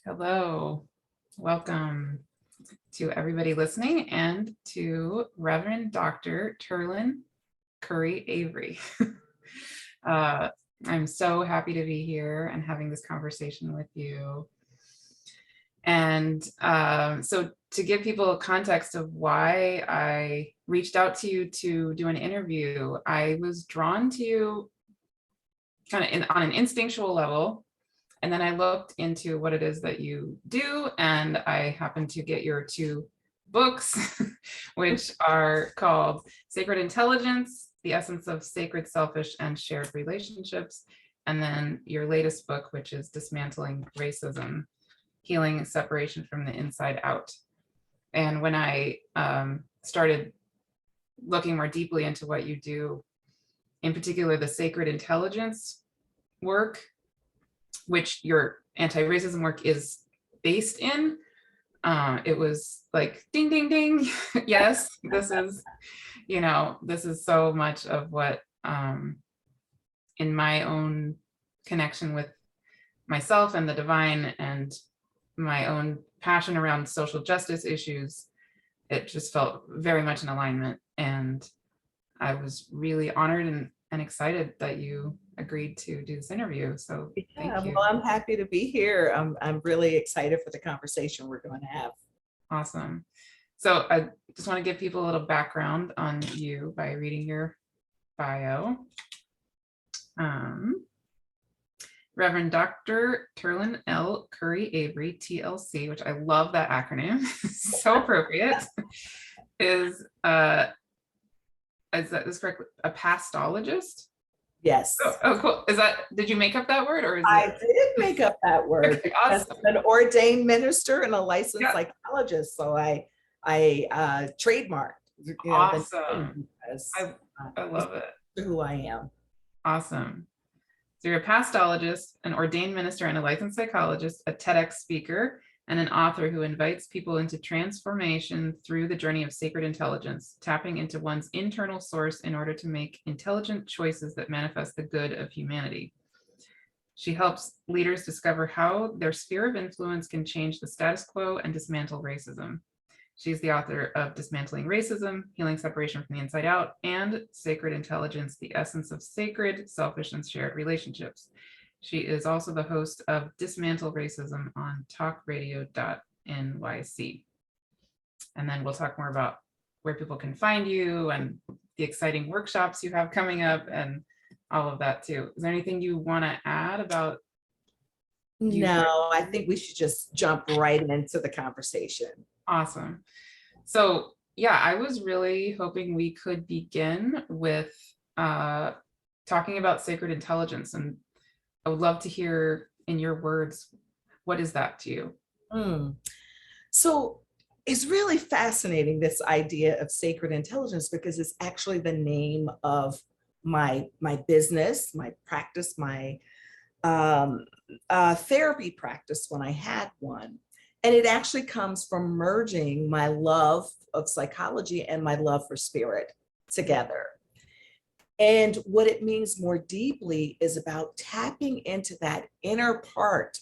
Hello, welcome to everybody listening and to Reverend Dr. Terrlyn Avery. I'm so happy to be here and having this conversation with you. And so to give people a context of why I reached out to you to do an interview, I was drawn to you kind of on an instinctual level. And then I looked into what it is that you do, and I happened to get your two books, which are called Sacred Intelligence, The Essence of Sacred, Selfish, and Shared Relationships, and then your latest book, which is Dismantling Racism, Healing Separation from the Inside Out. And when I started looking more deeply into what you do, in particular the Sacred Intelligence work, which your anti-racism work is based in, it was like ding ding ding. Yes, this is so much of what in my own connection with myself and the divine and my own passion around social justice issues, it just felt very much in alignment. And I was really honored and excited that you agreed to do this interview. So thank you. Well, I'm happy to be here. I'm really excited for the conversation we're going to have. Awesome. So I just want to give people a little background on you by reading your bio. Reverend Dr. Terrlyn L. Avery, TLC, which I love that acronym, so appropriate, is that this correct? A pastologist? Yes. Oh, cool. Did you make up that word, or is I did make up that word. Okay, awesome. As an ordained minister and a licensed psychologist, so I trademarked. Awesome. I love it. Who I am. Awesome. So you're a pastologist, an ordained minister, and a licensed psychologist, a TEDx speaker, and an author who invites people into transformation through the journey of sacred intelligence, tapping into one's internal source in order to make intelligent choices that manifest the good of humanity. She helps leaders discover how their sphere of influence can change the status quo and dismantle racism. She's the author of Dismantling Racism, Healing Separation from the Inside Out, and Sacred Intelligence, The Essence of Sacred, Selfish, and Shared Relationships. She is also the host of Dismantle Racism on talkradio.nyc. And then we'll talk more about where people can find you and the exciting workshops you have coming up and all of that too. Is there anything you want to add about? No, I think we should just jump right into the conversation. Awesome. So yeah, I was really hoping we could begin with talking about sacred intelligence, and I would love to hear in your words, what is that to you? So it's really fascinating, this idea of sacred intelligence, because it's actually the name of my business, my practice, my therapy practice when I had one. And it actually comes from merging my love of psychology and my love for spirit together. And what it means more deeply is about tapping into that inner part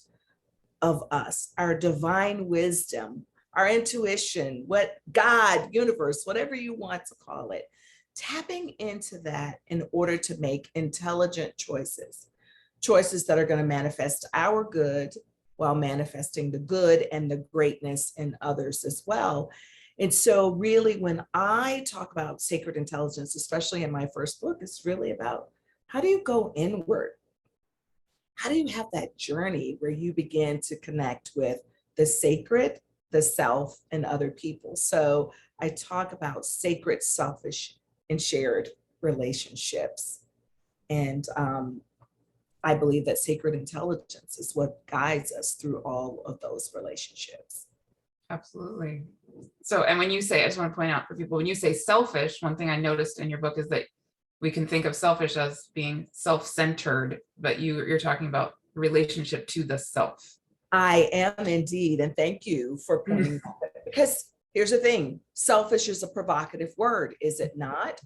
of us, our divine wisdom, our intuition, what God, universe, whatever you want to call it, tapping into that in order to make intelligent choices that are going to manifest our good while manifesting the good and the greatness in others as well. And so really, when I talk about sacred intelligence, especially in my first book, it's really about how do you go inward? How do you have that journey where you begin to connect with the sacred, the self, and other people? So I talk about sacred, selfish, and shared relationships. And I believe that sacred intelligence is what guides us through all of those relationships. Absolutely. So, and when you say, I just want to point out for people, when you say selfish, one thing I noticed in your book is that we can think of selfish as being self-centered, but you're talking about relationship to the self. I am indeed, and thank you for pointing that, because here's the thing, selfish is a provocative word, is it not?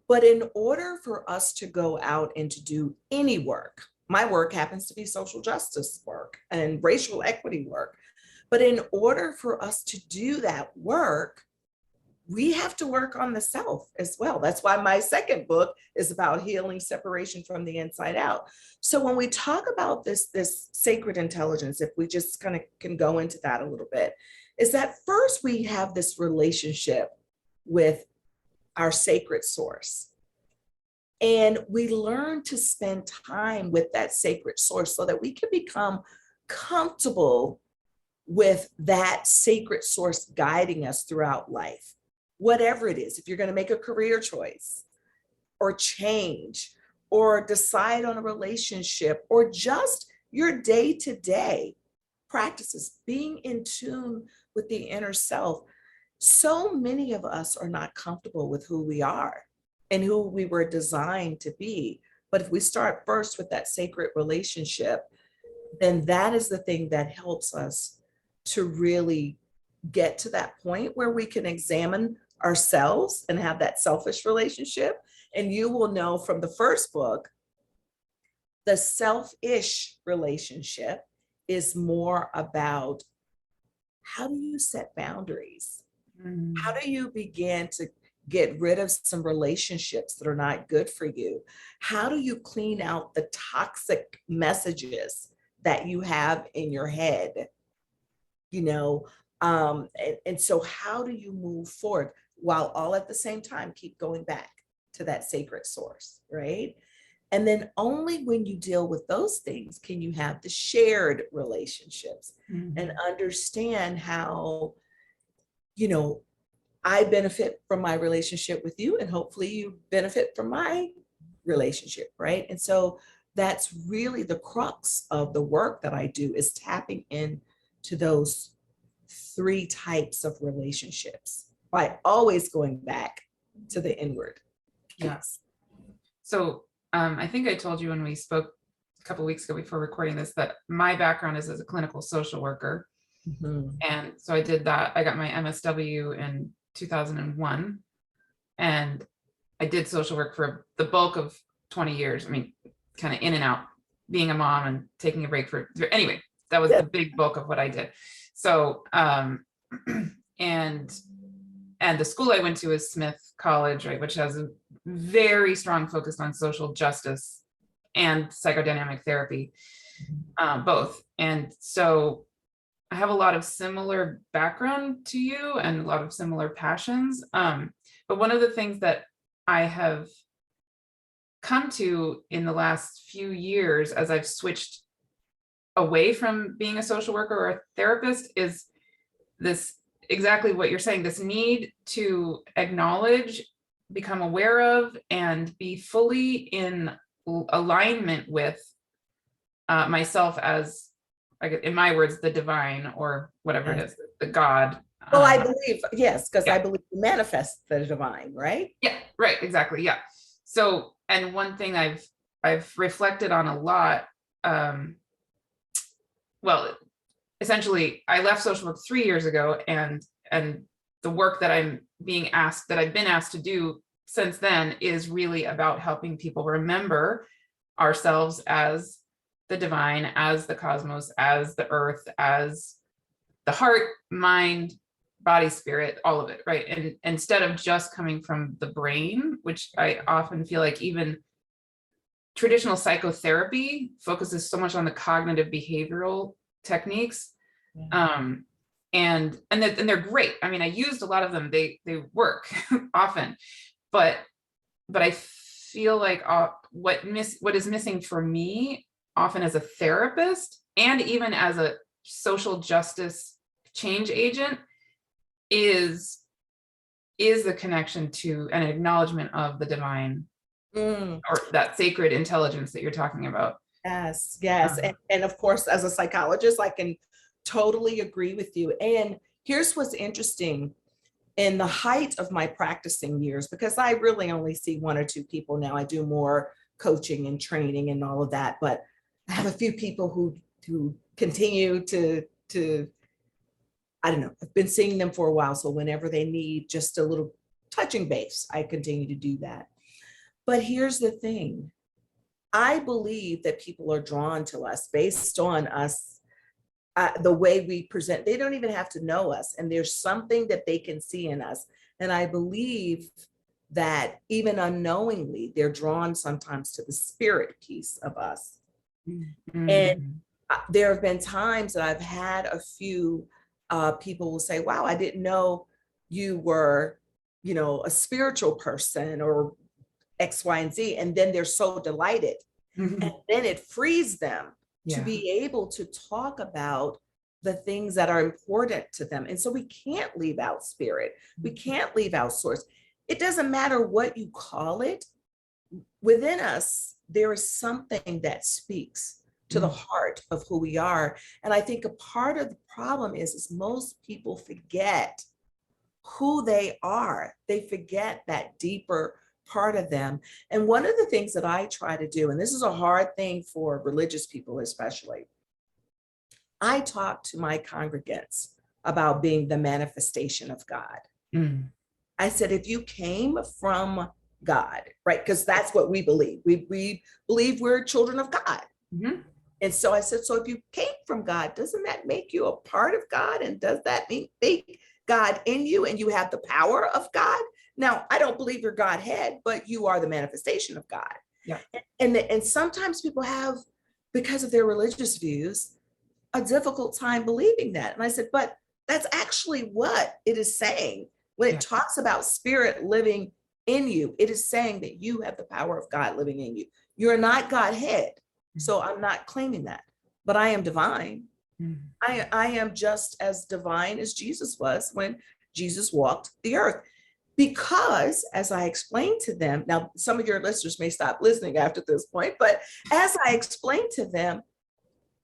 But in order for us to go out and to do any work, my work happens to be social justice work and racial equity work. But in order for us to do that work, we have to work on the self as well. That's why my second book is about healing separation from the inside out. So when we talk about this sacred intelligence, if we just kind of can go into that a little bit, is that first we have this relationship with our sacred source. And we learn to spend time with that sacred source so that we can become comfortable with that sacred source guiding us throughout life. Whatever it is, if you're going to make a career choice or change or decide on a relationship or just your day-to-day practices, being in tune with the inner self. So many of us are not comfortable with who we are and who we were designed to be. But if we start first with that sacred relationship, then that is the thing that helps us to really get to that point where we can examine ourselves and have that selfish relationship. And you will know from the first book, the selfish relationship is more about how do you set boundaries? How do you begin to get rid of some relationships that are not good for you? How do you clean out the toxic messages that you have in your head? You know, and so how do you move forward while all at the same time keep going back to that sacred source, right? And then only when you deal with those things can you have the shared relationships and understand how, you know, I benefit from my relationship with you, and hopefully you benefit from my relationship, right? And so that's really the crux of the work that I do, is tapping into those three types of relationships by always going back to the inward. Yes. So I think I told you when we spoke a couple of weeks ago before recording this that my background is as a clinical social worker. And so I did that. I got my MSW in 2001, and I did social work for the bulk of 20 years. I mean, kind of in and out, being a mom and taking a break for, anyway, that was the big bulk of what I did. So, and the school I went to is Smith College, right, which has a very strong focus on social justice and psychodynamic therapy, both. And so I have a lot of similar background to you and a lot of similar passions. But one of the things that I have come to in the last few years as I've switched away from being a social worker or a therapist is this, exactly what you're saying, this need to acknowledge, become aware of, and be fully in alignment with myself as, in my words, the divine, or whatever it is, the God. Well, I believe, yes, because I believe you manifest the divine, right? Yeah, right, exactly, yeah. So, and one thing I've reflected on a lot, well, essentially, I left social work 3 years ago, and the work that I've been asked to do since then is really about helping people remember ourselves as the divine, as the cosmos, as the earth, as the heart, mind, body, spirit, all of it, right? And instead of just coming from the brain, which I often feel like even traditional psychotherapy focuses so much on the cognitive behavioral techniques. And they're great. I mean, I used a lot of them. They work often, but I feel like what is missing for me often as a therapist and even as a social justice change agent is the connection to an acknowledgement of the divine, or that sacred intelligence that you're talking about. Yes. And of course, as a psychologist, I can totally agree with you. And here's what's interesting. In the height of my practicing years, because I really only see one or two people now, I do more coaching and training and all of that, but I have a few people who continue to I don't know, I've been seeing them for a while. So whenever they need just a little touching base, I continue to do that. But here's the thing. I believe that people are drawn to us based on us, the way we present. They don't even have to know us, and there's something that they can see in us. And I believe that even unknowingly, they're drawn sometimes to the spirit piece of us. And there have been times that I've had a few people will say, wow, I didn't know you were, a spiritual person or X, Y, and Z. And then they're so delighted. And then it frees them to be able to talk about the things that are important to them. And so we can't leave out spirit. We can't leave out source. It doesn't matter what you call it. Within us, there is something that speaks to the heart of who we are. And I think a part of the problem is most people forget who they are. They forget that deeper part of them. And one of the things that I try to do, and this is a hard thing for religious people especially, I talk to my congregants about being the manifestation of God. I said, if you came from God, right? Because that's what we believe. We believe we're children of God. And so I said, so if you came from God, doesn't that make you a part of God? And does that make God in you and you have the power of God? Now, I don't believe you're Godhead, but you are the manifestation of God. Yeah. And sometimes people have, because of their religious views, a difficult time believing that. And I said, but that's actually what it is saying. When it talks about spirit living in you, it is saying that you have the power of God living in you. You're not Godhead. So I'm not claiming that, but I am divine. I am just as divine as Jesus was when Jesus walked the earth. Because as I explained to them, now some of your listeners may stop listening after this point, but as I explained to them,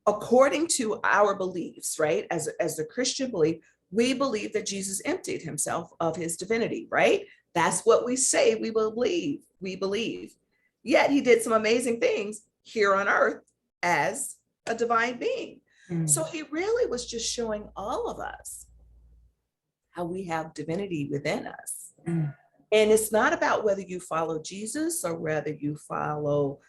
according to our beliefs, right, as the Christian belief, we believe that Jesus emptied himself of his divinity, right? That's what we say we believe. We believe. Yet he did some amazing things here on earth as a divine being. So he really was just showing all of us how we have divinity within us. And it's not about whether you follow Jesus or whether you follow,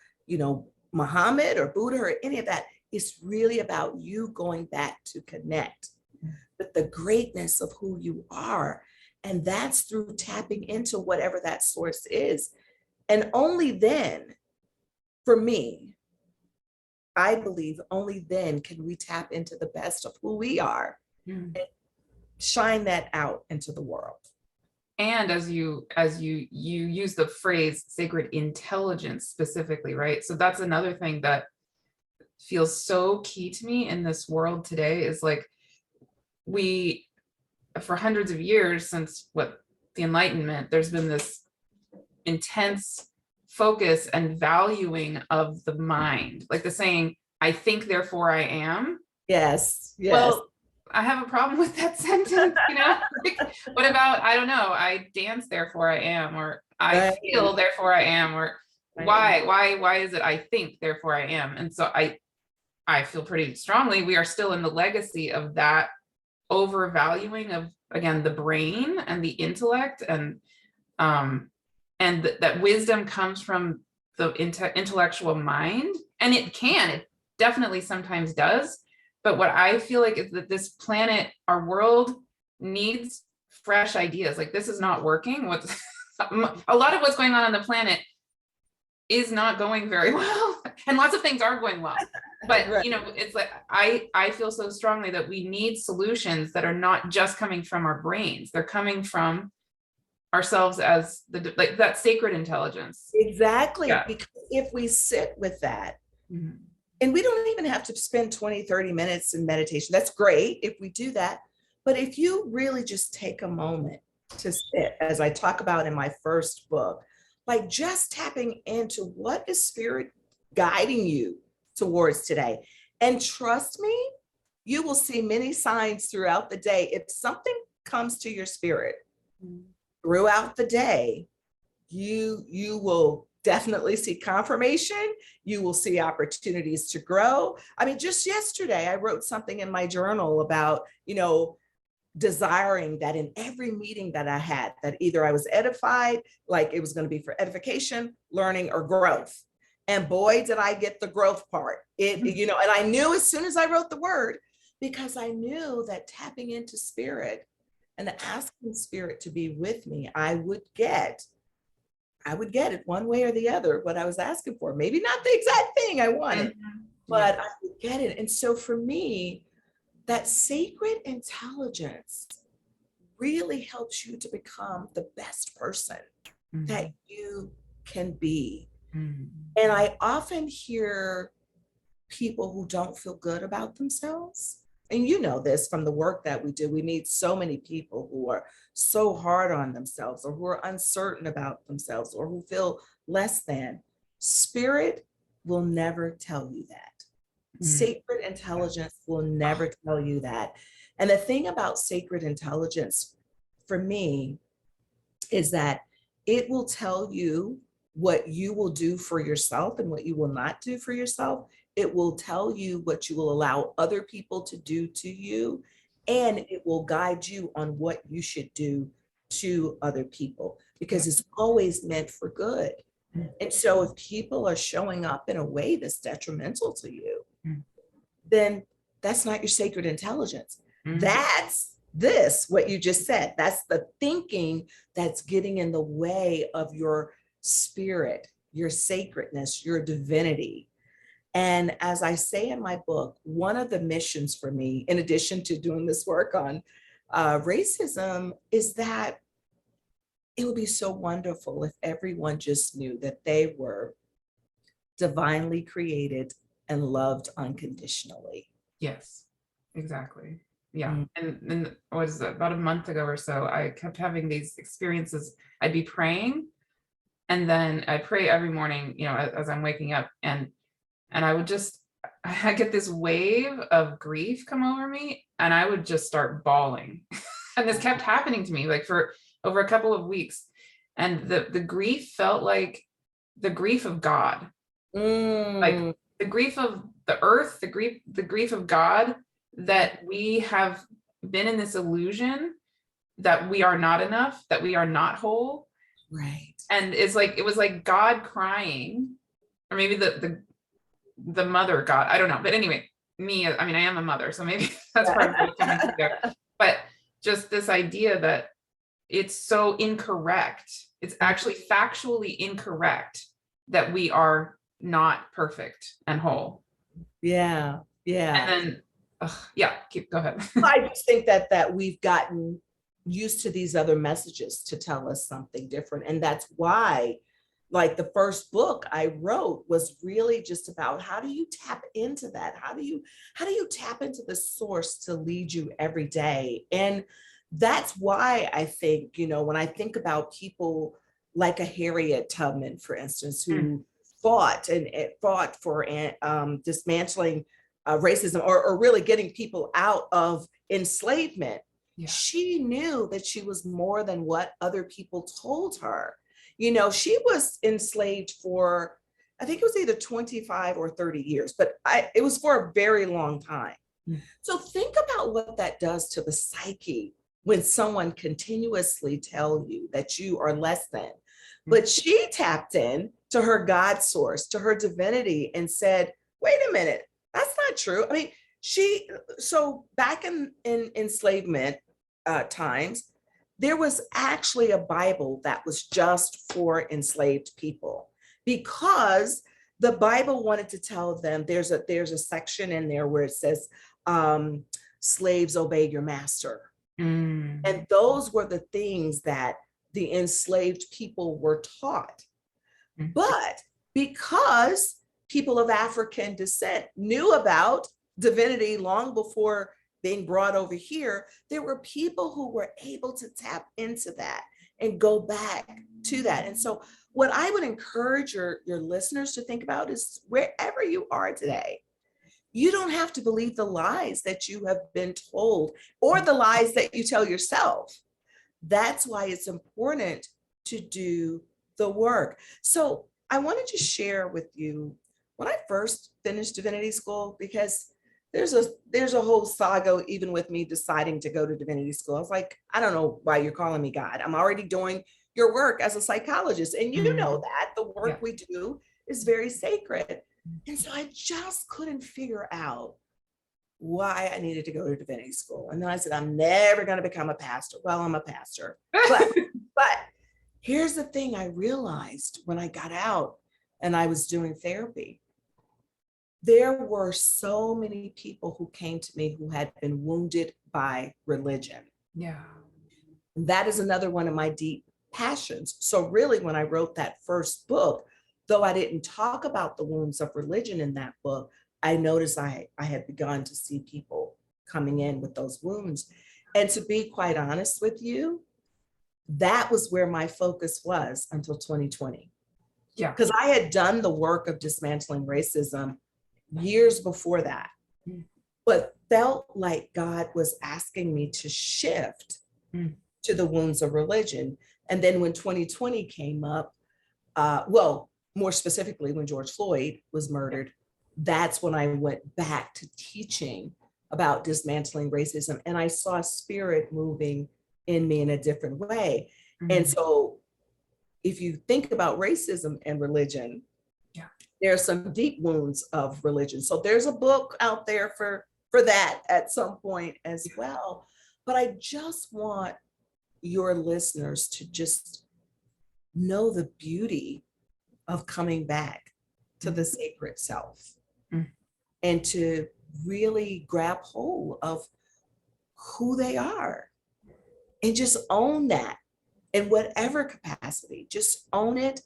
Muhammad or Buddha or any of that. It's really about you going back to connect with the greatness of who you are. And that's through tapping into whatever that source is. And only then, for me, I believe only then can we tap into the best of who we are and shine that out into the world. And as you use the phrase sacred intelligence specifically, right? So that's another thing that feels so key to me in this world today is like we, for hundreds of years since the Enlightenment, there's been this intense focus and valuing of the mind, like the saying, I think, therefore I am. Yes. Well, I have a problem with that sentence, like, what about, I don't know, I dance, therefore I am, or I feel, therefore I am, or why is it I think, therefore I am? And so I feel pretty strongly we are still in the legacy of that overvaluing of, again, the brain and the intellect, and that wisdom comes from the intellectual mind, and it definitely sometimes does. But what I feel like is that this planet, our world, needs fresh ideas. Like, this is not working. A lot of what's going on the planet is not going very well, and lots of things are going well. But right. It's like I feel so strongly that we need solutions that are not just coming from our brains. They're coming from ourselves as like that sacred intelligence. Exactly. Yeah. Because if we sit with that, and we don't even have to spend 20, 30 minutes in meditation. That's great if we do that. But if you really just take a moment to sit, as I talk about in my first book, like just tapping into what is spirit guiding you towards today. And trust me, you will see many signs throughout the day. If something comes to your spirit throughout the day, you will definitely see confirmation. You will see opportunities to grow. I mean, just yesterday, I wrote something in my journal about, desiring that in every meeting that I had, that either I was edified, like it was going to be for edification, learning, or growth. And boy, did I get the growth part. And I knew as soon as I wrote the word, because I knew that tapping into spirit and asking spirit to be with me, I would get it one way or the other, what I was asking for. Maybe not the exact thing I wanted, but I would get it. And so for me, that sacred intelligence really helps you to become the best person that you can be. And I often hear people who don't feel good about themselves. And you know this from the work that we do. We meet so many people who are so hard on themselves, or who are uncertain about themselves, or who feel less than. Spirit will never tell you that. Sacred intelligence will never tell you that. And the thing about sacred intelligence for me is that it will tell you what you will do for yourself and what you will not do for yourself. It will tell you what you will allow other people to do to you, and it will guide you on what you should do to other people, because it's always meant for good. And so if people are showing up in a way that's detrimental to you, then that's not your sacred intelligence. That's what you just said. That's the thinking that's getting in the way of your spirit, your sacredness, your divinity. And as I say in my book, one of the missions for me, in addition to doing this work on racism, is that it would be so wonderful if everyone just knew that they were divinely created and loved unconditionally. Yes, exactly. Yeah. And what is it, about a month ago or so, I kept having these experiences. I'd be praying, and then I pray every morning, as I'm waking up, and I get this wave of grief come over me, and I would just start bawling. And this kept happening to me like for over a couple of weeks. And the grief felt like the grief of God, like the grief of the earth, the grief of God, that we have been in this illusion that we are not enough, that we are not whole. Right. And it was like God crying, or maybe the mother God, I don't know. But anyway, I am a mother, so maybe that's part of what's coming together. But just this idea that it's so incorrect. It's actually factually incorrect that we are not perfect and whole. Yeah. And then, go ahead. I just think that we've gotten used to these other messages to tell us something different. And that's why, like, the first book I wrote was really just about how do you tap into that? How do you tap into the source to lead you every day? And that's why I think, when I think about people like a Harriet Tubman, for instance, who fought for dismantling racism, or really getting people out of enslavement. She knew that she was more than what other people told her. She was enslaved for, I think it was either 25 or 30 years, but it was for a very long time. So think about what that does to the psyche when someone continuously tell you that you are less than. But she tapped in to her God source, to her divinity, and said, wait a minute, that's not true. I mean, so back in enslavement times, there was actually a Bible that was just for enslaved people, because the Bible wanted to tell them, there's a section in there where it says, slaves, obey your master. And those were the things that the enslaved people were taught. But because people of African descent knew about divinity long before being brought over here, there were people who were able to tap into that and go back to that. And so what I would encourage your listeners to think about is, wherever you are today, you don't have to believe the lies that you have been told, or the lies that you tell yourself. That's why it's important to do the work. So I wanted to share with you, when I first finished divinity school, because there's a whole saga even with me deciding to go to divinity school. I was like, I don't know why you're calling me God. I'm already doing your work as a psychologist. And you know that the work we do is very sacred. And so I just couldn't figure out why I needed to go to divinity school. And then I said, I'm never going to become a pastor. Well, I'm a pastor. But here's the thing I realized when I got out and I was doing therapy. There were so many people who came to me who had been wounded by religion. Yeah. That is another one of my deep passions. So really, when I wrote that first book, though I didn't talk about the wounds of religion in that book, I noticed I had begun to see people coming in with those wounds. And to be quite honest with you, that was where my focus was until 2020. Yeah. Because I had done the work of dismantling racism years before that, but felt like God was asking me to shift to the wounds of religion. And then when 2020 came up, well, more specifically, when George Floyd was murdered, that's when I went back to teaching about dismantling racism. And I saw spirit moving in me in a different way. And so if you think about racism and religion, there are some deep wounds of religion. So there's a book out there for that at some point as well. But I just want your listeners to just know the beauty of coming back to the sacred self and to really grab hold of who they are and just own that in whatever capacity. Just own it.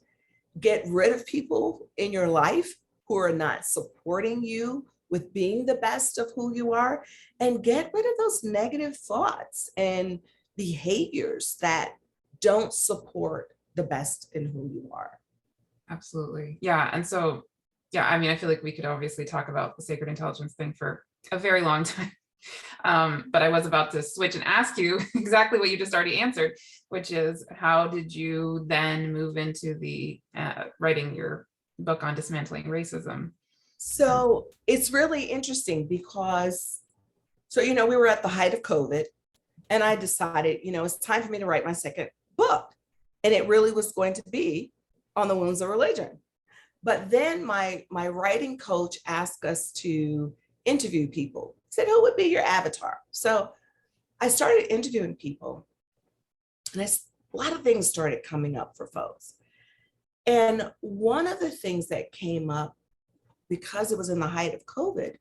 Get rid of people in your life who are not supporting you with being the best of who you are, and get rid of those negative thoughts and behaviors that don't support the best in who you are. Absolutely. Yeah. And so, yeah, I mean, I feel like we could obviously talk about the sacred intelligence thing for a very long time. But I was about to switch and ask you exactly what you just already answered, which is, how did you then move into the writing your book on dismantling racism? So it's really interesting because, we were at the height of COVID, and I decided, it's time for me to write my second book. And it really was going to be on the wounds of religion. But then my writing coach asked us to interview people. Said, who would be your avatar? So I started interviewing people, and a lot of things started coming up for folks. And one of the things that came up, because it was in the height of COVID,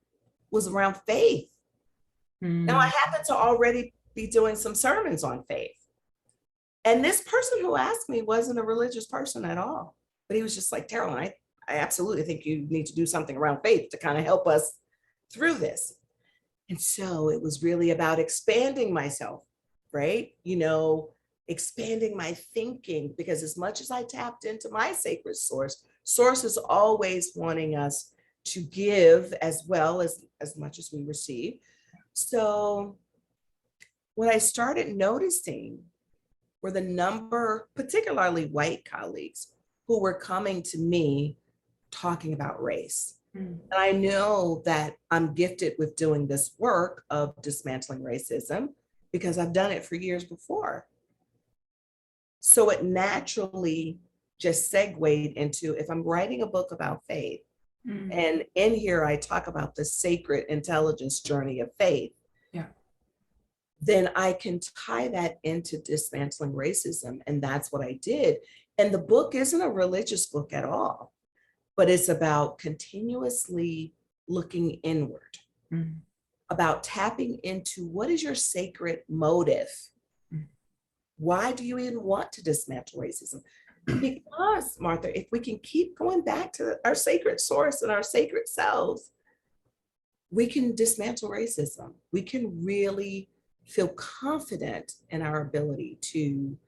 was around faith. Now, I happened to already be doing some sermons on faith. And this person who asked me wasn't a religious person at all, but he was just like, Terrlyn, I absolutely think you need to do something around faith to kind of help us through this. And so it was really about expanding myself, right? Expanding my thinking, because as much as I tapped into my sacred source is always wanting us to give as well as much as we receive. So what I started noticing were the number, particularly white colleagues, who were coming to me talking about race. And I know that I'm gifted with doing this work of dismantling racism because I've done it for years before. So it naturally just segued into, if I'm writing a book about faith, and in here I talk about the sacred intelligence journey of faith, then I can tie that into dismantling racism. And that's what I did. And the book isn't a religious book at all, but it's about continuously looking inward, about tapping into what is your sacred motive? Why do you even want to dismantle racism? Because, Martha, if we can keep going back to our sacred source and our sacred selves, we can dismantle racism. We can really feel confident in our ability to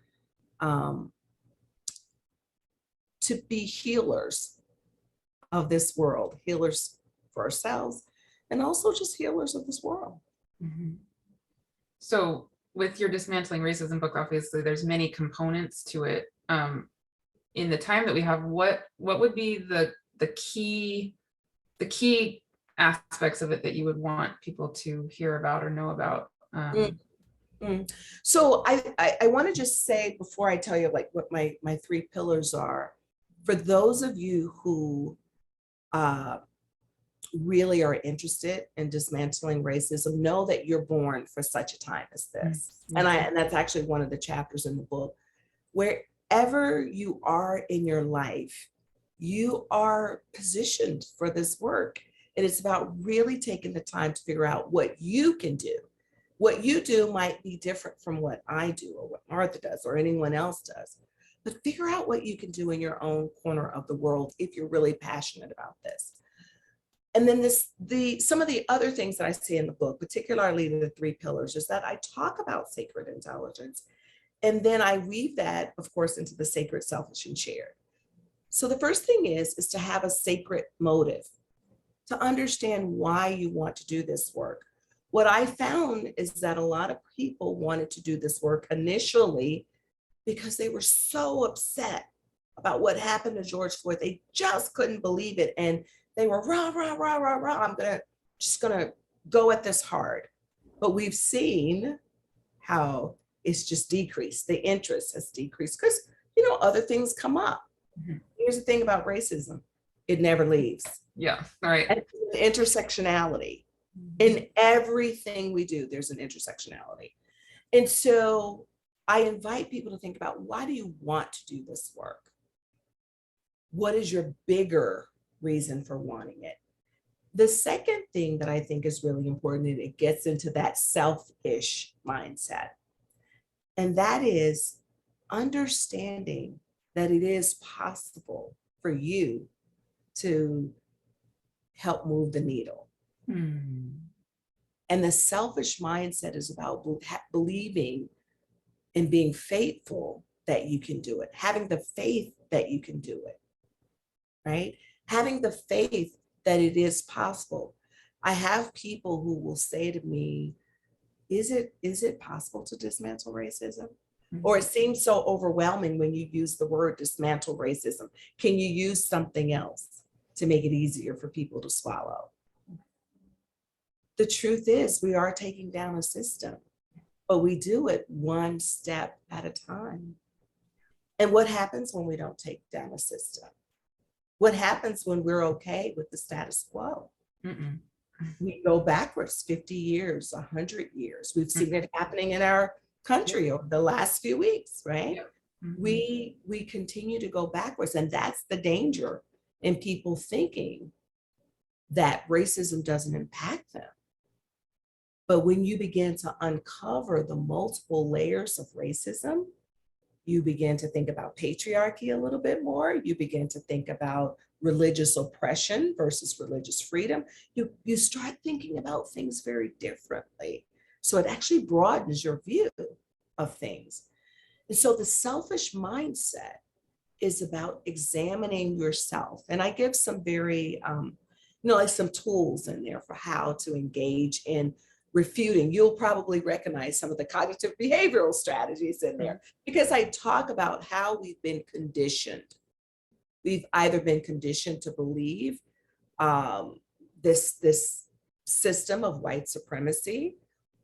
be healers of this world, healers for ourselves, and also just healers of this world. So with your Dismantling Racism book, obviously there's many components to it. In the time that we have, what would be the key aspects of it that you would want people to hear about or know about? So I want to just say, before I tell you like what my three pillars are, For those of you who really are interested in dismantling racism, know that you're born for such a time as this. And that's actually one of the chapters in the book. Wherever you are in your life, you are positioned for this work. And it's about really taking the time to figure out what you can do. What you do might be different from what I do or what Martha does or anyone else does. But figure out what you can do in your own corner of the world if you're really passionate about this. And then some of the other things that I see in the book, particularly the 3 pillars, is that I talk about sacred intelligence. And then I weave that, of course, into the sacred, selfish, and shared. So the first thing is to have a sacred motive, to understand why you want to do this work. What I found is that a lot of people wanted to do this work initially because they were so upset about what happened to George Floyd. They just couldn't believe it. And they were rah, rah, rah, rah, rah. I'm just gonna go at this hard. But we've seen how it's just decreased. The interest has decreased because, other things come up. Here's the thing about racism. It never leaves. Yeah, right. And intersectionality. In everything we do, there's an intersectionality. And so I invite people to think about, why do you want to do this work? What is your bigger reason for wanting it? The second thing that I think is really important, and it gets into that selfish mindset, and that is understanding that it is possible for you to help move the needle. And the selfish mindset is about believing and being faithful that you can do it, having the faith that you can do it, right? Having the faith that it is possible. I have people who will say to me, is it possible to dismantle racism? Or it seems so overwhelming when you use the word dismantle racism. Can you use something else to make it easier for people to swallow? The truth is, we are taking down a system, but we do it one step at a time. And what happens when we don't take down a system? What happens when we're okay with the status quo? We go backwards 50 years, 100 years. We've seen it happening in our country over the last few weeks, right? We continue to go backwards, and that's the danger in people thinking that racism doesn't impact them. But when you begin to uncover the multiple layers of racism, you begin to think about patriarchy a little bit more. You begin to think about religious oppression versus religious freedom. You start thinking about things very differently. So it actually broadens your view of things. And so the selfish mindset is about examining yourself. And I give some very, like some tools in there for how to engage in refuting. You'll probably recognize some of the cognitive behavioral strategies in there, because I talk about how we've been conditioned. We've either been conditioned to believe this system of white supremacy,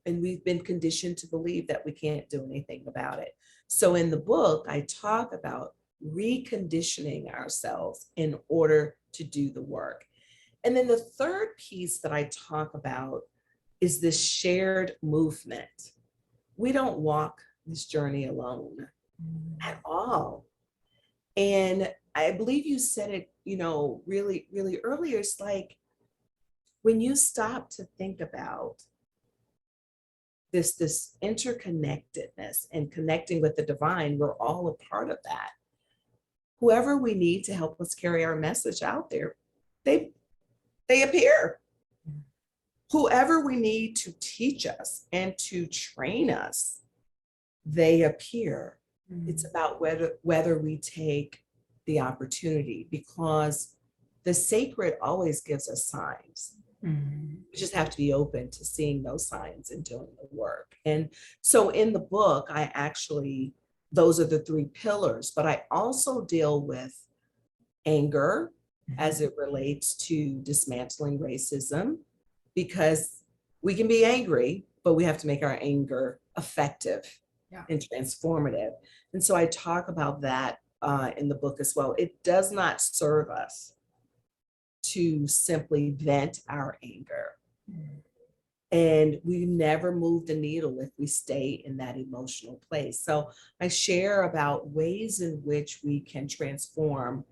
and we've been conditioned to believe that we can't do anything about it. So in the book, I talk about reconditioning ourselves in order to do the work. And then the third piece that I talk about is this shared movement. We don't walk this journey alone at all. And I believe you said it, really, really earlier. It's like when you stop to think about this interconnectedness and connecting with the divine, we're all a part of that. Whoever we need to help us carry our message out there, they appear. Whoever we need to teach us and to train us, they appear. It's about whether we take the opportunity, because the sacred always gives us signs. We just have to be open to seeing those signs and doing the work. And so in the book, those are the 3 pillars, but I also deal with anger as it relates to dismantling racism, because we can be angry, but we have to make our anger effective and transformative. And so I talk about that in the book as well, it does not serve us to simply vent our anger. And we never move the needle if we stay in that emotional place. So I share about ways in which we can transform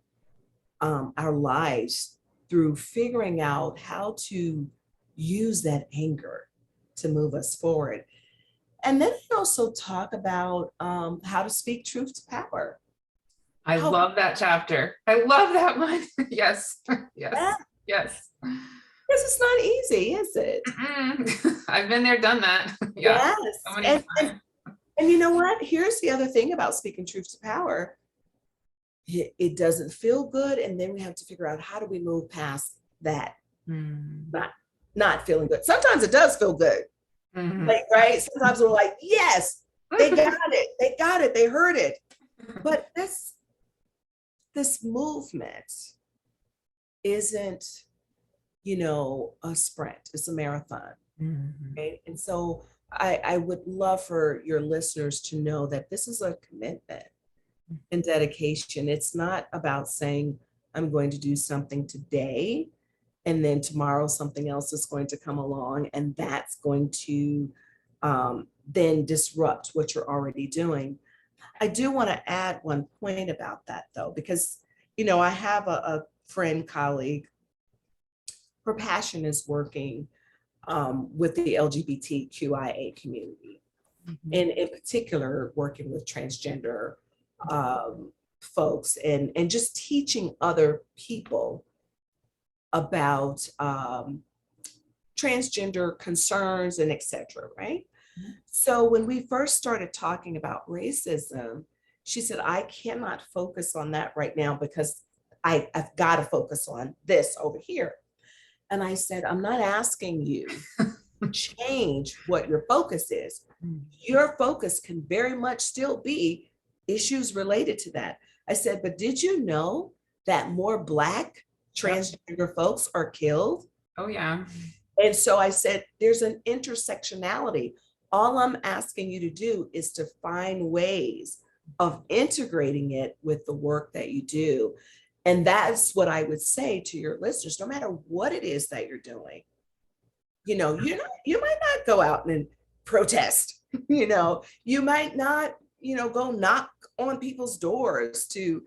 our lives through figuring out how to use that anger to move us forward. And then I also talk about how to speak truth to power. I love that chapter. I love that one. Yes, yes, yes. Because it's not easy, is it? I've been there, done that. Yeah. Yes. So many times. And you know what? Here's the other thing about speaking truth to power. It doesn't feel good. And then we have to figure out, how do we move past that? Not feeling good. Sometimes it does feel good. Like, right? Sometimes we're like, yes, they got it. They got it. They heard it. But this movement isn't, a sprint. It's a marathon. Right? And so I would love for your listeners to know that this is a commitment and dedication. It's not about saying, I'm going to do something today, and then tomorrow something else is going to come along, and that's going to then disrupt what you're already doing. I do want to add one point about that, though, because, I have a friend, colleague. Her passion is working with the LGBTQIA community, and in particular, working with transgender folks, and just teaching other people about transgender concerns and et cetera, right? So when we first started talking about racism, she said, I cannot focus on that right now because I've got to focus on this over here. And I said, I'm not asking you to change what your focus is. Your focus can very much still be issues related to that. I said, but did you know that more Black transgender folks are killed? Oh, yeah. And so I said, there's an intersectionality. All I'm asking you to do is to find ways of integrating it with the work that you do. And that's what I would say to your listeners, no matter what it is that you're doing. You might not go out and protest, you might not, go knock on people's doors to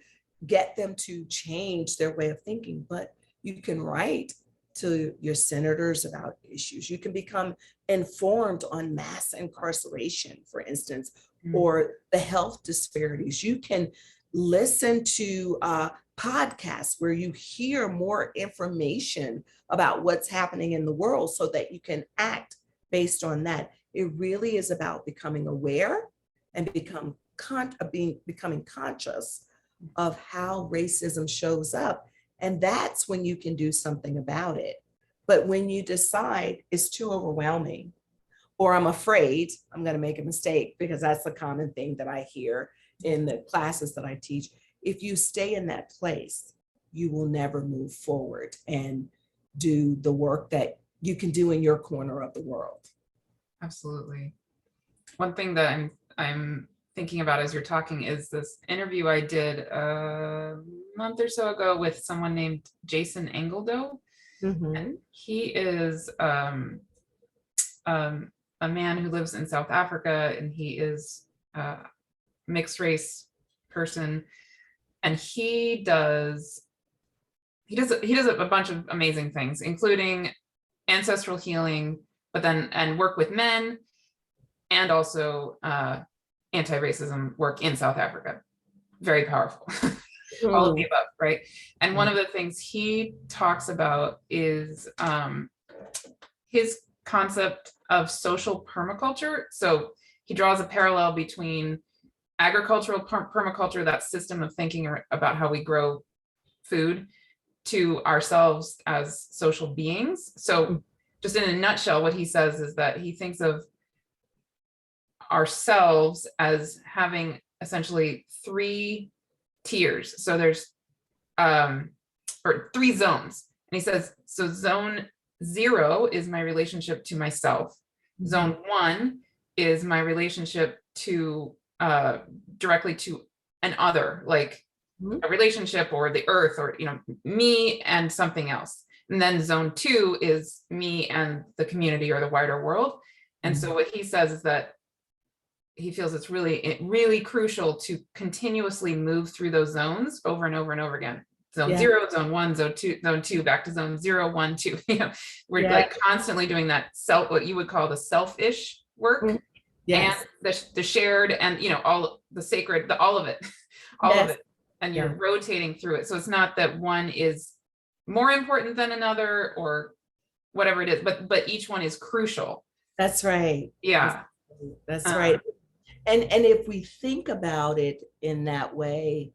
get them to change their way of thinking, but you can write to your senators about issues. You can become informed on mass incarceration, for instance, or the health disparities. You can listen to podcasts where you hear more information about what's happening in the world so that you can act based on that. It really is about becoming aware and becoming conscious of how racism shows up. And that's when you can do something about it. But when you decide it's too overwhelming, or I'm afraid I'm going to make a mistake, because that's a common thing that I hear in the classes that I teach. If you stay in that place, you will never move forward and do the work that you can do in your corner of the world. Absolutely. One thing that I'm thinking about as you're talking is this interview I did a month or so ago with someone named Jason Engeldo. And he is a man who lives in South Africa, and he is a mixed race person, and he does a bunch of amazing things, including ancestral healing, but then and work with men, and also anti-racism work in South Africa. Very powerful. All of the above, right? And one of the things he talks about is his concept of social permaculture. So he draws a parallel between agricultural permaculture, that system of thinking about how we grow food, to ourselves as social beings. So just in a nutshell, what he says is that he thinks of ourselves as having essentially 3 tiers. So there's or 3 zones. And he says, so zone 0 is my relationship to myself. Zone 1 is my relationship to directly to an other, like Mhm. a relationship or the earth, or, me and something else. And then zone 2 is me and the community or the wider world. And so what he says is that he feels it's really crucial to continuously move through those zones over and over and over again. Zone Yeah. 0, zone 1, zone 2, back to zone 0, 1, 2. We're Yeah. like constantly doing that what you would call the selfish work. Mhm. Yes. And the shared, and all the sacred, all of it, all Yes. of it. And you're Yeah. rotating through it. So it's not that one is more important than another or whatever it is, but each one is crucial. That's right. Yeah. That's right. And if we think about it in that way,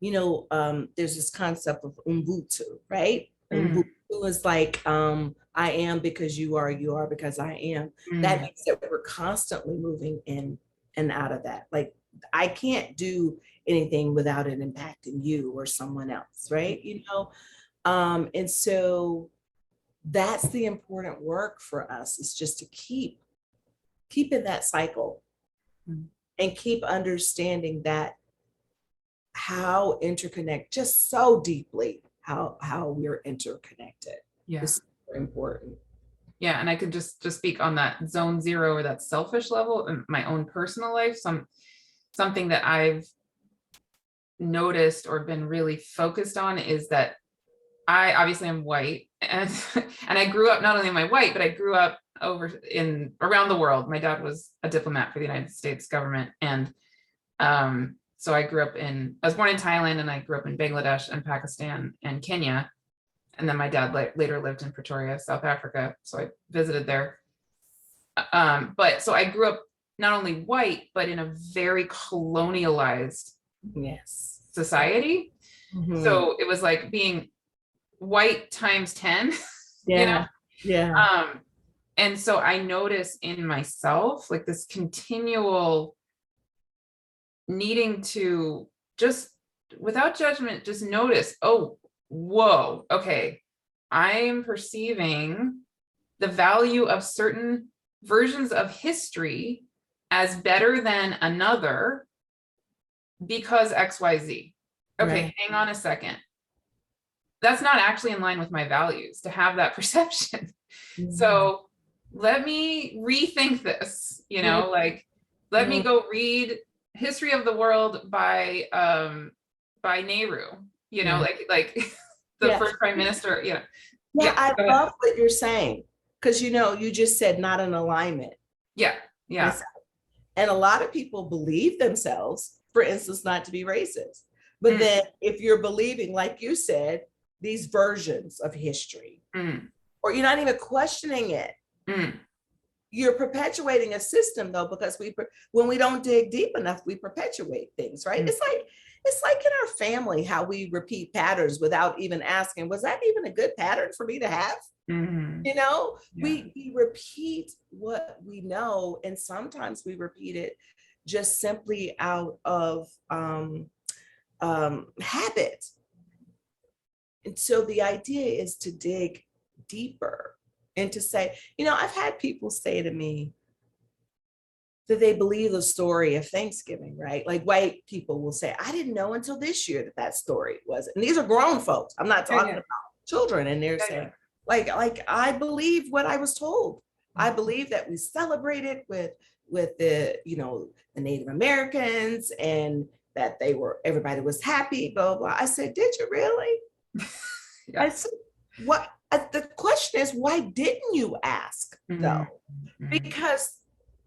there's this concept of Ubuntu, right? Ubuntu is like, I am because you are because I am. That means that we're constantly moving in and out of that. Like, I can't do anything without it impacting you or someone else, right? And so that's the important work for us, is just to keep in that cycle and keep understanding that how just so deeply how we're interconnected. Yeah. Is super important. Yeah, and I could just speak on that zone 0 or that selfish level in my own personal life. Something that I've noticed or been really focused on is that I obviously am white, and and I grew up, not only am I white, but I grew up around the world. My dad was a diplomat for the United States government, and so I was born in Thailand, and I grew up in Bangladesh and Pakistan and Kenya. And then my dad later lived in Pretoria, South Africa. So I visited there. But so I grew up not only white, but in a very colonialized society. Mm-hmm. So it was like being white times 10, Yeah. Yeah. And so I notice in myself like this continual needing to just, without judgment, just notice, oh, whoa, okay, I am perceiving the value of certain versions of history as better than another because XYZ. Okay, Right. hang on a second. That's not actually in line with my values to have that perception. So let me rethink this, like, let me go read History of the World by Nehru, like the first prime minister, Yeah, I love what you're saying, because you just said not in alignment. Yeah. And a lot of people believe themselves, for instance, not to be racist. But then if you're believing, like you said, these versions of history, or you're not even questioning it, you're perpetuating a system, though, because when we don't dig deep enough, we perpetuate things, right? It's like in our family, how we repeat patterns without even asking, was that even a good pattern for me to have? We repeat what we know, and sometimes we repeat it just simply out of habit. And so the idea is to dig deeper and to say, I've had people say to me that they believe the story of Thanksgiving, right? Like, white people will say, I didn't know until this year that story was. And these are grown folks. I'm not talking about children. And they're saying, like, I believe what I was told. I believe that we celebrated with the, the Native Americans, and that everybody was happy, blah, blah. I said, did you really? I said, what? The question is, why didn't you ask, though? Because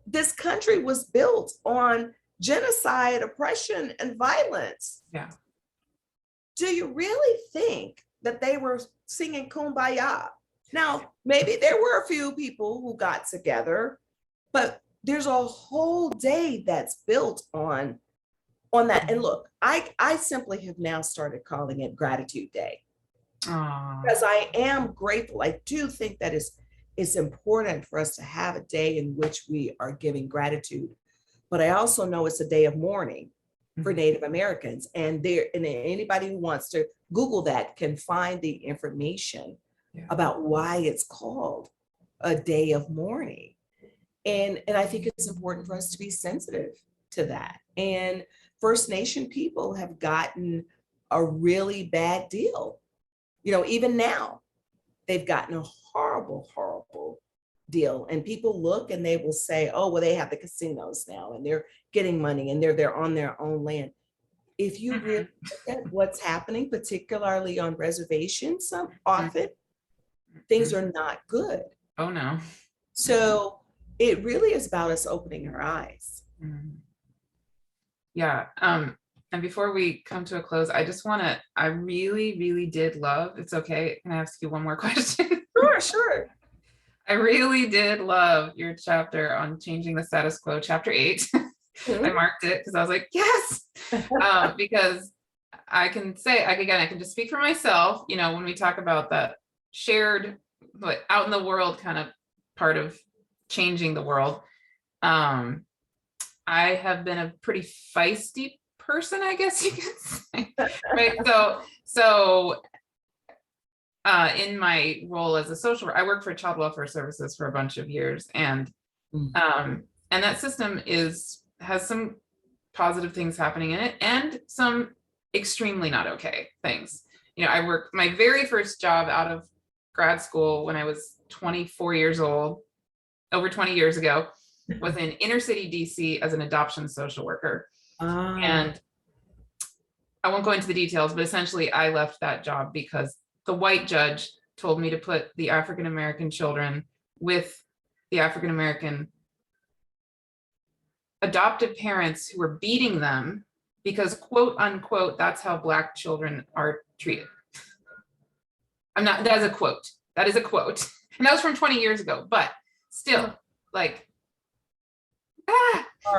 this country was built on genocide, oppression, and violence. Yeah. Do you really think that they were singing Kumbaya? Now, maybe there were a few people who got together, but there's a whole day that's built on that. And look, I simply have now started calling it Gratitude Day. Because I am grateful. I do think that it's important for us to have a day in which we are giving gratitude. But I also know it's a day of mourning for Native Americans. And anybody who wants to Google that can find the information about why it's called a day of mourning. And I think it's important for us to be sensitive to that. And First Nation people have gotten a really bad deal. Even now, they've gotten a horrible, horrible deal. And people look and they will say, oh, well, they have the casinos now and they're getting money and they're on their own land. If you really look at what's happening, particularly on reservations, often things are not good. Oh, no. So it really is about us opening our eyes. Yeah. And before we come to a close, I really, really did love, it's okay, can I ask you one more question? Sure. I really did love your chapter on changing the status quo, chapter 8. I marked it because I was like, yes, because I can just speak for myself, when we talk about that shared, but out in the world kind of part of changing the world. I have been a pretty feisty person, I guess you could say, right? So in my role as a social worker, I worked for child welfare services for a bunch of years, and that system has some positive things happening in it and some extremely not okay things. I worked my very first job out of grad school when I was 24 years old, over 20 years ago, was in inner city DC as an adoption social worker. And I won't go into the details, but essentially I left that job because the white judge told me to put the African-American children with the African-American adoptive parents who were beating them because, quote unquote, that's how Black children are treated. That is a quote. And that was from 20 years ago, but still, like,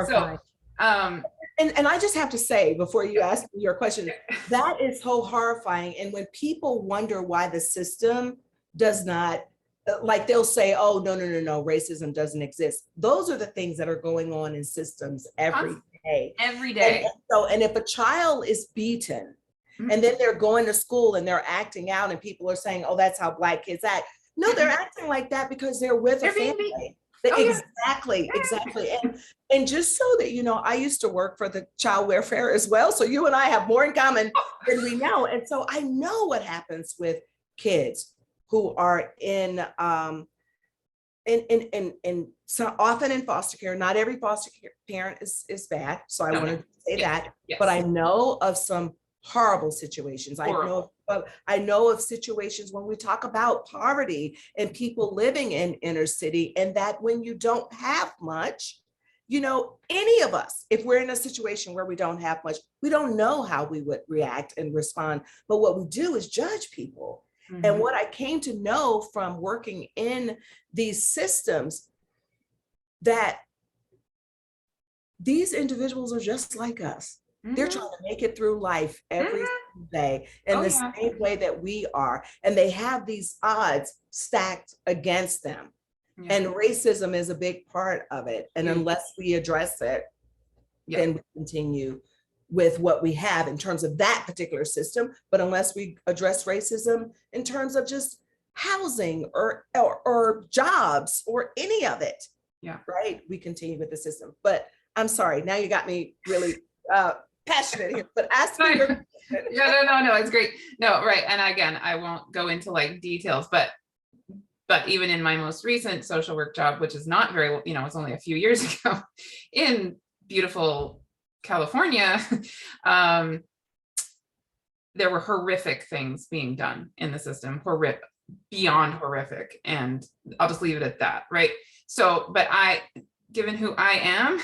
so, and I just have to say, before you ask me your question, that is so horrifying. And when people wonder why the system does not, like they'll say, oh, no, racism doesn't exist. Those are the things that are going on in systems every day. Every day. And if a child is beaten, and then they're going to school and they're acting out and people are saying, oh, that's how Black kids act. No, they're acting like that because they're with a family. Exactly. And just so that, I used to work for the child welfare as well. So you and I have more in common than we know. And so I know what happens with kids who are in so often in foster care. Not every foster care parent is bad. So I want to say that, but I know of some horrible situations. I know of situations when we talk about poverty and people living in inner city, and that when you don't have much, any of us, if we're in a situation where we don't have much, we don't know how we would react and respond. But what we do is judge people. And what I came to know from working in these systems, that these individuals are just like us. They're trying to make it through life every single day in the same way that we are. And they have these odds stacked against them. And racism is a big part of it. And unless we address it, then we continue with what we have in terms of that particular system. But unless we address racism in terms of just housing or jobs or any of it, right, we continue with the system. But I'm sorry, now you got me really passionate here, but ask me your no, it's great. No, right. And again, I won't go into like details, but even in my most recent social work job, which is not very, it's only a few years ago in beautiful California, there were horrific things being done in the system, beyond horrific. And I'll just leave it at that, right? So, but given who I'm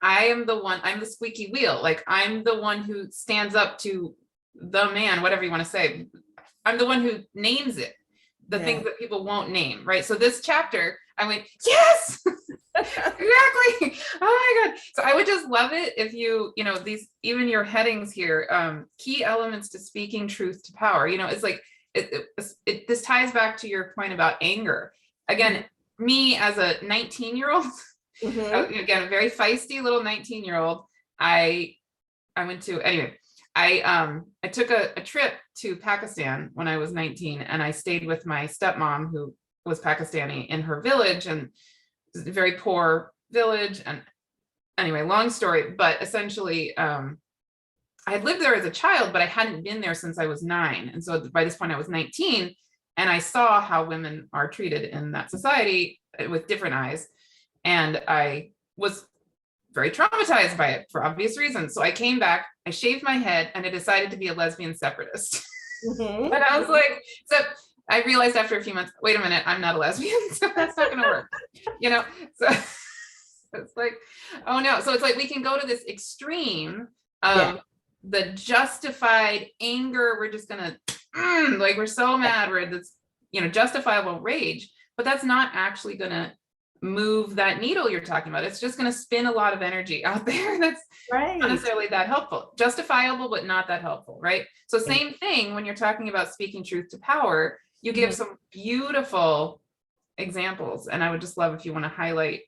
the squeaky wheel. Like, I'm the one who stands up to the man, whatever you want to say. I'm the one who names it, the things that people won't name, right? So this chapter, I went, yes, exactly. Oh my God. So I would just love it if these, even your headings here, key elements to speaking truth to power, it's like, this ties back to your point about anger. Again, me as a 19-year-old, again, a very feisty little 19-year-old, I took a trip to Pakistan when I was 19, and I stayed with my stepmom, who was Pakistani, in her village, and it was a very poor village. And anyway, long story, but essentially, I had lived there as a child, but I hadn't been there since I was 9. And so by this point I was 19, and I saw how women are treated in that society with different eyes. And I was very traumatized by it for obvious reasons. So I came back, I shaved my head, and I decided to be a lesbian separatist. And I was like, so I realized after a few months, wait a minute, I'm not a lesbian, so that's not going to work, you know? So it's like, oh no. So it's like, we can go to this extreme of the justified anger. We're just going to, like, we're so mad, we're this, you know, justifiable rage, but that's not actually going to move that needle you're talking about. It's just going to spin a lot of energy out there that's not necessarily that helpful. Justifiable, but not that helpful, right? So same thing when you're talking about speaking truth to power, you give some beautiful examples, and I would just love if you want to highlight.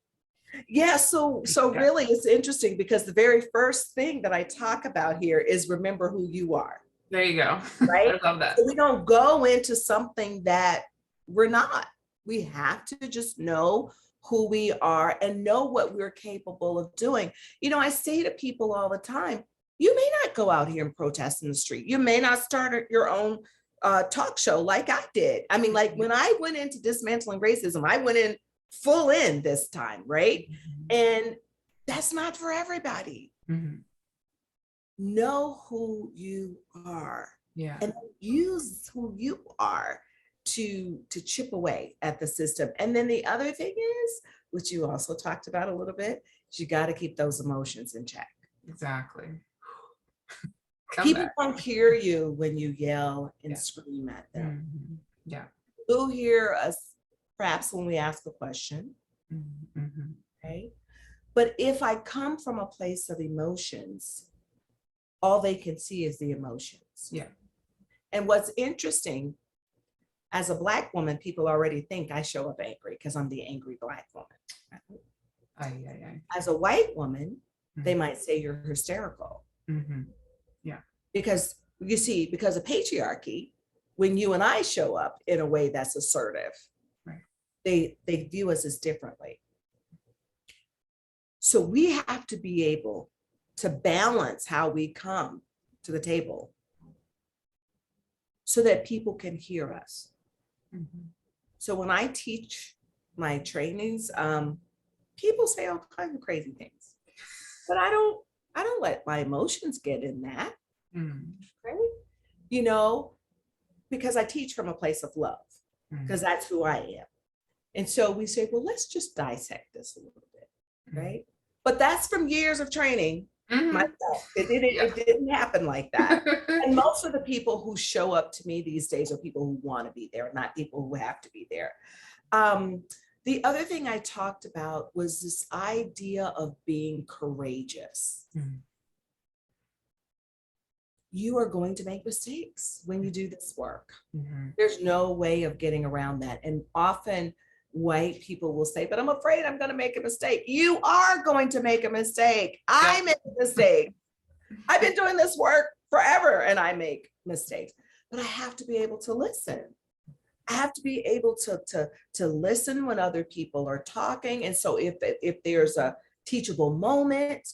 Yeah, so really it's interesting because the very first thing that I talk about here is remember who you are. There you go. Right? I love that. So we don't go into something that we're not. We have to just know who we are and know what we're capable of doing. You know, I say to people all the time, you may not go out here and protest in the street. You may not start your own talk show like I did. I mean, like when I went into Dismantling Racism, I went in full in this time, right? And that's not for everybody. Know who you are, and use who you are to chip away at the system. And then the other thing is, which you also talked about a little bit, is you got to keep those emotions in check. Exactly. People don't hear you when you yell and scream at them. They'll hear us perhaps when we ask a question. Okay. But if I come from a place of emotions, all they can see is the emotions. And what's interesting, as a Black woman, people already think I show up angry because I'm the angry Black woman. As a white woman, they might say you're hysterical. Because you see, because of patriarchy, when you and I show up in a way that's assertive, they view us as differently. So we have to be able to balance how we come to the table so that people can hear us. So when I teach my trainings, people say all kinds of crazy things, but I don't let my emotions get in that, right? You know, because I teach from a place of love, because that's who I am. And so we say, well, let's just dissect this a little bit, right? But that's from years of training myself. It didn't happen like that. And most of the people who show up to me these days are people who want to be there, not people who have to be there. The other thing I talked about was this idea of being courageous. You are going to make mistakes when you do this work. There's no way of getting around that. And often white people will say, but I'm afraid I'm going to make a mistake. You are going to make a mistake. I make mistakes. I've been doing this work forever and I make mistakes, but I have to be able to listen. I have to be able to listen when other people are talking. And so if there's a teachable moment,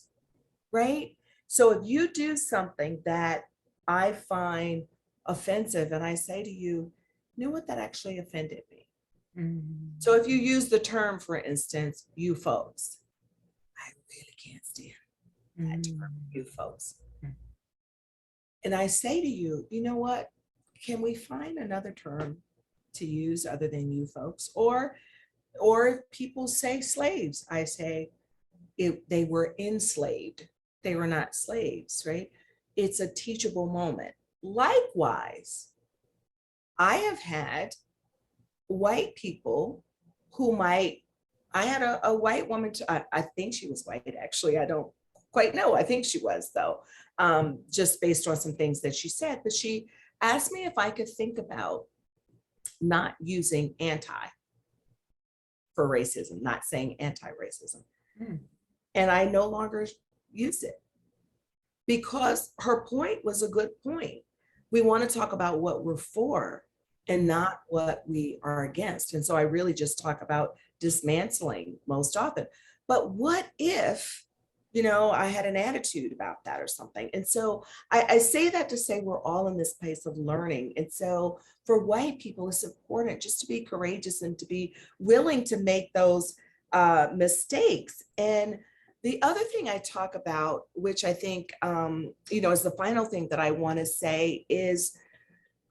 right? So if you do something that I find offensive and I say to you, you know what, that actually offended me. So if you use the term, for instance, you folks, I really can't stand that term, you folks. And I say to you, you know what, can we find another term to use other than you folks? Or people say slaves, I say they were enslaved. They were not slaves, right? It's a teachable moment. Likewise, I have had white people who I had a white woman, I think she was white, actually, I don't quite know. I think she was though, just based on some things that she said, but she asked me if I could think about not using anti for racism, not saying anti-racism. And I no longer use it because her point was a good point. We want to talk about what we're for and not what we are against. And so I really just talk about dismantling most often. But what if I had an attitude about that or something. And so I say that to say we're all in this place of learning. And so for white people, it's important just to be courageous and to be willing to make those mistakes. And the other thing I talk about, which I think, is the final thing that I want to say is,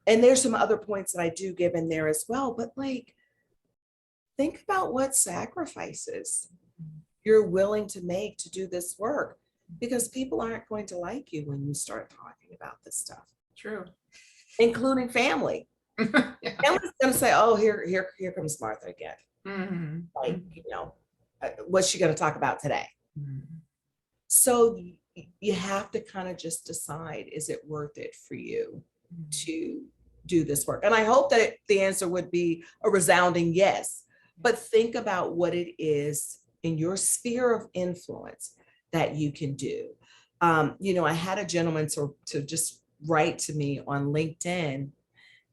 and there's some other points that I do give in there as well, but like, think about what sacrifices you're willing to make to do this work, because people aren't going to like you when you start talking about this stuff. True. Including family. Yeah. Family's gonna say, oh, here comes Martha again. Mm-hmm. Like, what's she gonna talk about today? Mm-hmm. So you have to kind of just decide, is it worth it for you to do this work? And I hope that the answer would be a resounding yes, but think about what it is in your sphere of influence that you can do. I had a gentleman to just write to me on LinkedIn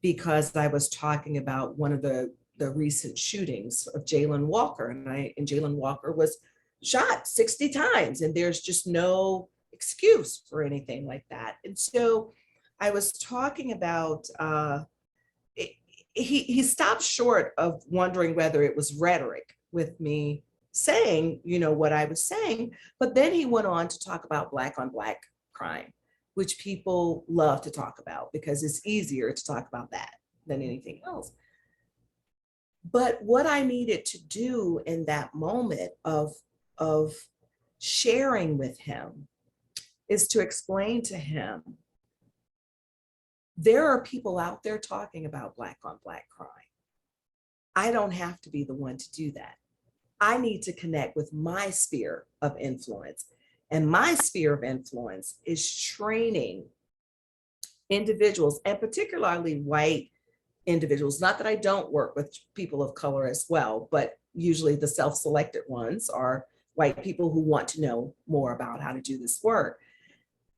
because I was talking about one of the recent shootings of Jayland Walker, and Jayland Walker was shot 60 times, and there's just no excuse for anything like that. And so I was talking about, he stopped short of wondering whether it was rhetoric with me saying, what I was saying, but then he went on to talk about Black on Black crime, which people love to talk about because it's easier to talk about that than anything else. But what I needed to do in that moment of sharing with him is to explain to him, there are people out there talking about Black on Black crime. I don't have to be the one to do that. I need to connect with my sphere of influence. And my sphere of influence is training individuals, and particularly white individuals. Not that I don't work with people of color as well, but usually the self-selected ones are white people who want to know more about how to do this work.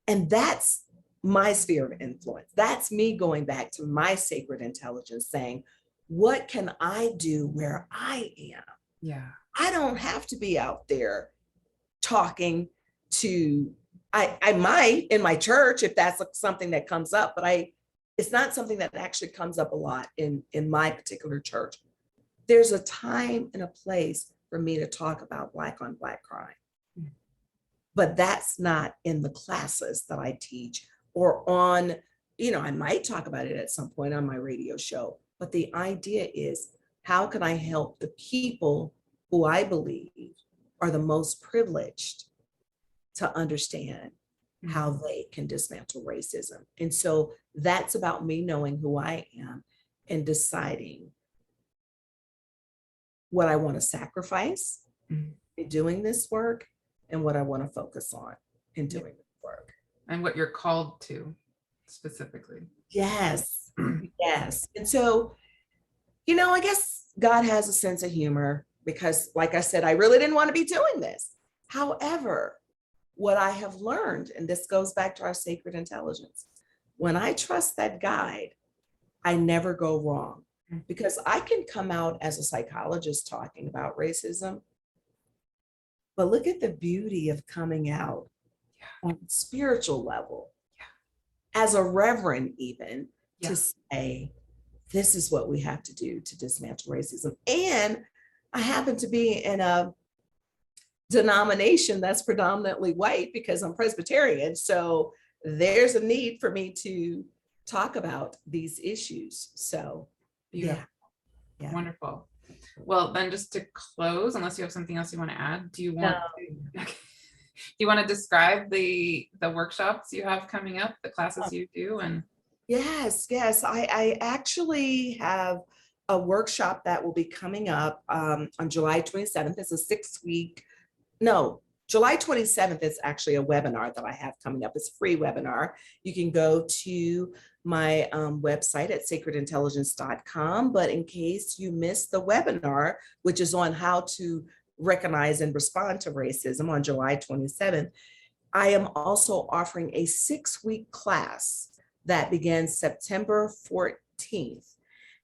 And that's my sphere of influence. That's me going back to my sacred intelligence saying, what can I do where I am? Yeah. I don't have to be out there talking to, I might in my church if that's something that comes up, but it's not something that actually comes up a lot in my particular church. There's a time and a place for me to talk about Black on Black crime, but that's not in the classes that I teach or on, I might talk about it at some point on my radio show, but the idea is, how can I help the people who I believe are the most privileged to understand how they can dismantle racism? And so that's about me knowing who I am and deciding what I want to sacrifice in doing this work and what I want to focus on in doing the work. And what you're called to specifically. Yes, yes. And so, I guess God has a sense of humor because, like I said, I really didn't want to be doing this. However, what I have learned, and this goes back to our sacred intelligence, when I trust that guide, I never go wrong, because I can come out as a psychologist talking about racism, but look at the beauty of coming out on a spiritual level, as a reverend even, to say, this is what we have to do to dismantle racism. And I happen to be in a denomination that's predominantly white because I'm Presbyterian. So there's a need for me to talk about these issues. So yeah. Wonderful. Well, then just to close, unless you have something else you want to add, do you want to describe the workshops you have coming up, the classes you do? And Yes. I actually have a workshop that will be coming up on July 27th. It's a July 27th is actually a webinar that I have coming up. It's a free webinar. You can go to my website at sacredintelligence.com. But in case you missed the webinar, which is on how to recognize and respond to racism on July 27th, I am also offering a 6-week class that begins September 14th.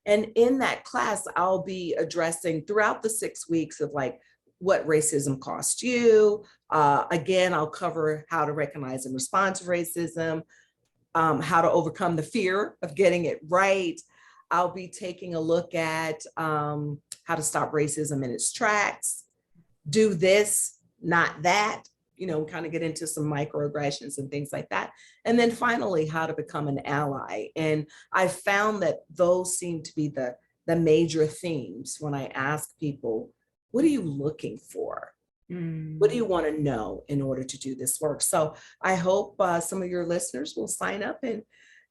And in that class, I'll be addressing throughout the 6 weeks of like what racism cost you. Again, I'll cover how to recognize and respond to racism, how to overcome the fear of getting it right. I'll be taking a look at how to stop racism in its tracks, do this, not that, kind of get into some microaggressions and things like that. And then finally, how to become an ally. And I found that those seem to be the major themes when I ask people, what are you looking for? What do you want to know in order to do this work? So I hope some of your listeners will sign up and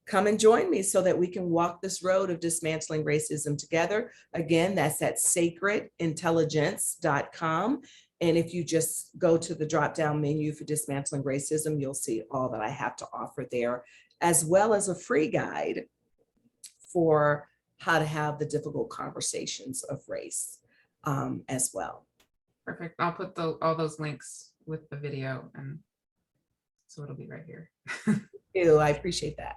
come and join me so that we can walk this road of dismantling racism together. Again, that's at sacredintelligence.com. And if you just go to the drop-down menu for Dismantling Racism, you'll see all that I have to offer there, as well as a free guide for how to have the difficult conversations of race as well. Perfect. I'll put all those links with the video, and so it'll be right here. Ew, I appreciate that.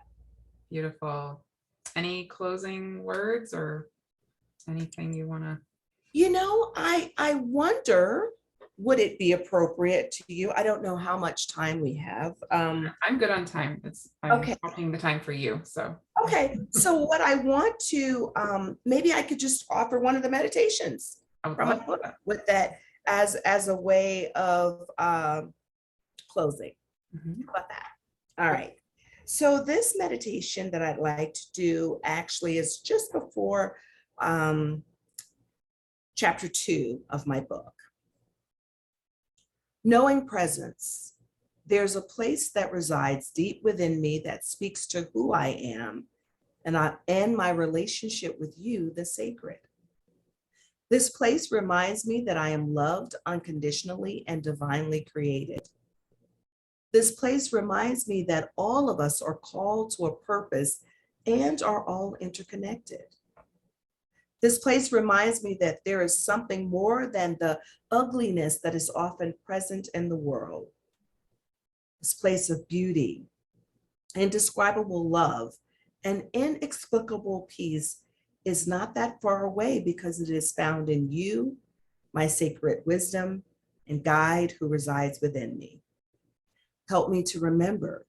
Beautiful. Any closing words or anything you want to? I wonder, would it be appropriate to you? I don't know how much time we have. I'm good on time. I'm okay. Watching the time for you. So okay. So what I want to, maybe I could just offer one of the meditations from a book with that as a way of closing. Mm-hmm. How about that? All right. So this meditation that I'd like to do actually is just before chapter 2 of my book. Knowing presence, there's a place that resides deep within me that speaks to who I am and my relationship with you, the sacred. This place reminds me that I am loved unconditionally and divinely created. This place reminds me that all of us are called to a purpose and are all interconnected. This place reminds me that there is something more than the ugliness that is often present in the world. This place of beauty, indescribable love, and inexplicable peace is not that far away because it is found in you, my sacred wisdom and guide who resides within me. Help me to remember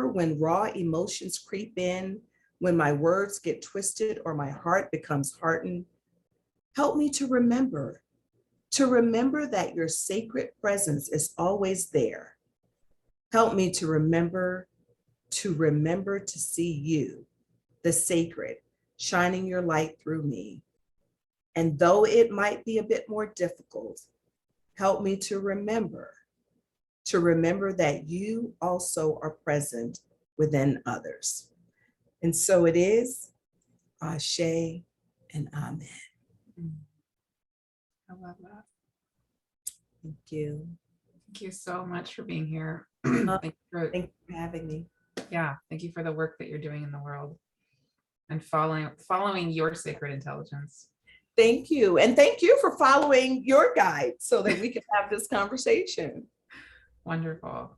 when raw emotions creep in, when my words get twisted or my heart becomes hardened. Help me to remember that your sacred presence is always there. Help me to remember to see you, the sacred, shining your light through me. And though it might be a bit more difficult, help me to remember that you also are present within others. And so it is, Ashe and Amen. I love that. Thank you. Thank you so much for being here. Thank you for having me. Yeah, thank you for the work that you're doing in the world and following your sacred intelligence. Thank you. And thank you for following your guide so that we can have this conversation. Wonderful.